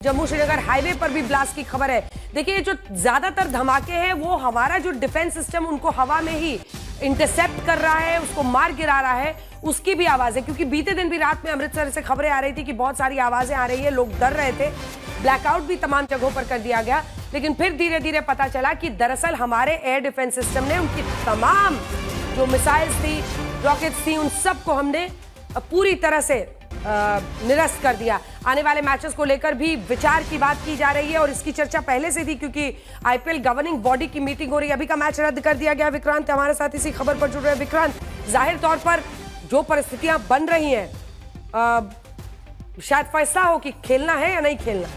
Jammu Srinagar highway पर भी blast की खबर है। देखिए, जो ज्यादातर धमाके हैं वो हमारा जो डिफेंस सिस्टम उनको हवा में ही इंटरसेप्ट कर रहा है, उसको मार गिरा रहा है, उसकी भी आवाज है। क्योंकि बीते दिन भी रात में अमृतसर से खबरें आ रही थी कि बहुत सारी आवाजें आ रही है, लोग डर रहे थे, ब्लैकआउट भी तमाम जगहों पर कर दिया गया। लेकिन फिर धीरे धीरे पता चला कि दरअसल हमारे एयर डिफेंस सिस्टम ने उनकी तमाम जो मिसाइल्स थी, रॉकेट्स थी, उन सबको हमने पूरी तरह से निरस्त कर दिया। आने वाले मैचेस को लेकर भी विचार की बात की जा रही है और इसकी चर्चा पहले से थी, क्योंकि आईपीएल गवर्निंग बॉडी की मीटिंग हो रही है। अभी का मैच रद्द कर दिया गया। विक्रांत हमारे साथ इसी खबर पर जुड़ रहे हैं। विक्रांत, जाहिर तौर पर जो परिस्थितियां बन रही हैं, शायद फैसला हो कि खेलना है या नहीं खेलना।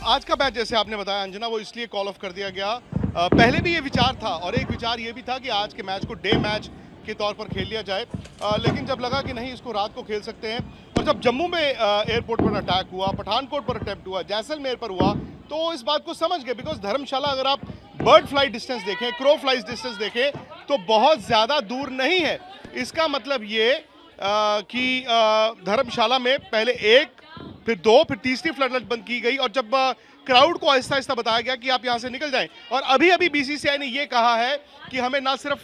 आज का मैच जैसे आपने बताया अंजना, वो इसलिए कॉल ऑफ कर दिया गया। पहले भी ये विचार था और एक विचार ये भी था कि आज के मैच को डे मैच के तौर पर खेल लिया जाए, लेकिन जब लगा कि नहीं, इसको रात को खेल सकते हैं, और जब जम्मू में एयरपोर्ट पर अटैक हुआ, पठानकोट पर अटैम्प्ट हुआ, जैसलमेर पर हुआ, तो इस बात को समझ गए। बिकॉज धर्मशाला, अगर आप बर्ड फ्लाई डिस्टेंस देखें, क्रो फ्लाइज डिस्टेंस देखें, तो बहुत ज़्यादा दूर नहीं है। इसका मतलब ये कि धर्मशाला में पहले एक, फिर दो, फिर तीसरी फ्लड बंद की गई, और जब क्राउड को आहिस्ता आहिस्ता बताया गया कि आप यहाँ से निकल जाएं। और अभी अभी बीसीसीआई ने ये कहा है कि हमें ना सिर्फ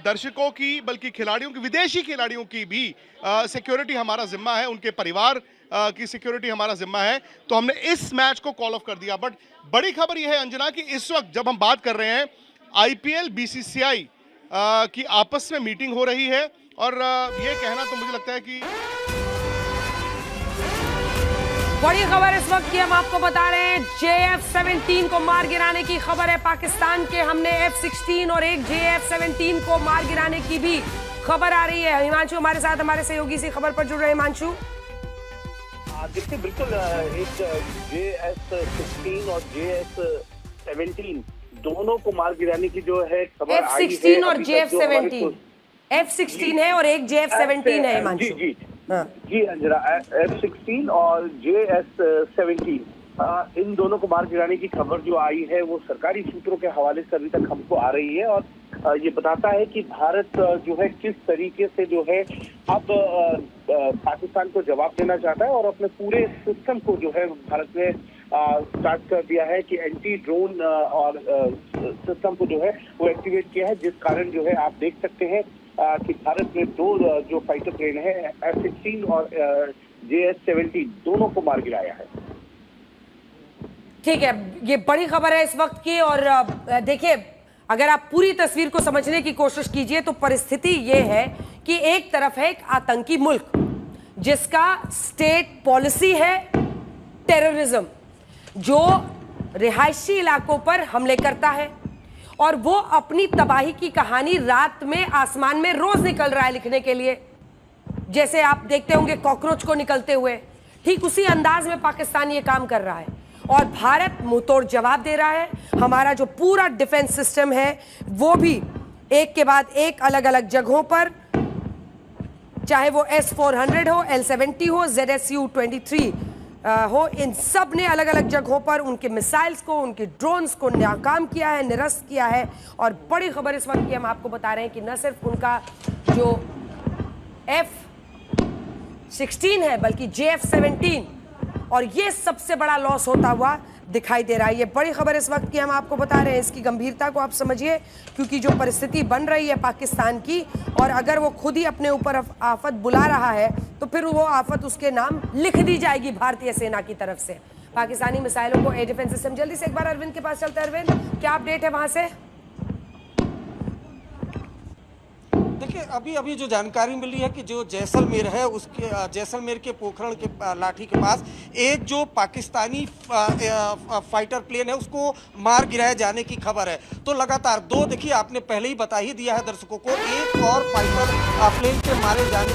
दर्शकों की बल्कि खिलाड़ियों की, विदेशी खिलाड़ियों की भी सिक्योरिटी हमारा जिम्मा है, उनके परिवार की सिक्योरिटी हमारा जिम्मा है। तो हमने इस मैच को कॉल ऑफ कर दिया। बट बड़ी खबर यह है अंजना कि इस वक्त जब हम बात कर रहे हैं, आईपीएल बीसीसीआई की आपस में मीटिंग हो रही है, और ये कहना तो मुझे लगता है कि बड़ी खबर इस वक्त की हम आपको बता रहे हैं। JF-17 को मार गिराने की खबर है पाकिस्तान के। हमने F-16 और एक JF-17 को मार गिराने की भी खबर आ रही है। हिमांशु हमारे साथ, हमारे सहयोगी इसी खबर पर जुड़ रहे हैं। हिमांशु, देखिए, बिल्कुल एक JF-16 और JF-17 दोनों को मार गिराने की जो है खबर F-16 और JF-17, F-16 है और एक JF-17 है। हिमांशु जी अंजना, F-16 और JF-17 इन दोनों को मार गिराने की खबर जो आई है वो सरकारी सूत्रों के हवाले से अभी तक हमको आ रही है, और ये बताता है कि भारत जो है किस तरीके से जो है अब पाकिस्तान को जवाब देना चाहता है, और अपने पूरे सिस्टम को जो है भारत ने स्टार्ट कर दिया है कि एंटी ड्रोन और सिस्टम को जो है वो एक्टिवेट किया है, जिस कारण जो है आप देख सकते हैं कि भारत ने दो जो फाइटर प्लेन है F-16 और JF-17 दोनों को मार गिराया है। ठीक है, ये बड़ी खबर है इस वक्त की। और देखिए, अगर आप पूरी तस्वीर को समझने की कोशिश कीजिए तो परिस्थिति ये है कि एक तरफ है एक आतंकी मुल्क जिसका स्टेट पॉलिसी है टेररिज्म, जो रिहायशी इलाकों पर हमले करता है, और वो अपनी तबाही की कहानी रात में आसमान में रोज निकल रहा है लिखने के लिए। जैसे आप देखते होंगे कॉकरोच को निकलते हुए, ठीक उसी अंदाज में पाकिस्तान ये काम कर रहा है, और भारत मुंहतोड़ जवाब दे रहा है। हमारा जो पूरा डिफेंस सिस्टम है वो भी एक के बाद एक अलग अलग जगहों पर, चाहे वो S-400 हो, L-70 हो, ZSU-23 हो, इन सब ने अलग अलग जगहों पर उनके मिसाइल्स को, उनके ड्रोन्स को नाकाम किया है, निरस्त किया है। और बड़ी खबर इस वक्त की हम आपको बता रहे हैं कि न सिर्फ उनका जो F-16 है बल्कि JF-17, और ये सबसे बड़ा लॉस होता हुआ दिखाई दे रहा है। ये बड़ी खबर इस वक्त की हम आपको बता रहे हैं। इसकी गंभीरता को आप समझिए, क्योंकि जो परिस्थिति बन रही है पाकिस्तान की, और अगर वो खुद ही अपने ऊपर आफत बुला रहा है तो फिर वो आफत उसके नाम लिख दी जाएगी भारतीय सेना की तरफ से। पाकिस्तानी मिसाइलों को एयर डिफेंस सिस्टम, जल्दी से एक बार अरविंद के पास चलते हैं। अरविंद, क्या अपडेट है वहां से? देखिए, अभी जो जानकारी मिली है कि जो जैसलमेर है, उसके जैसलमेर के पोखरण के लाठी के पास एक जो पाकिस्तानी फाइटर प्लेन है उसको मार गिराए जाने की खबर है। तो लगातार दो, देखिए आपने पहले ही बता ही दिया है दर्शकों को, एक और फाइटर प्लेन के मारे जाने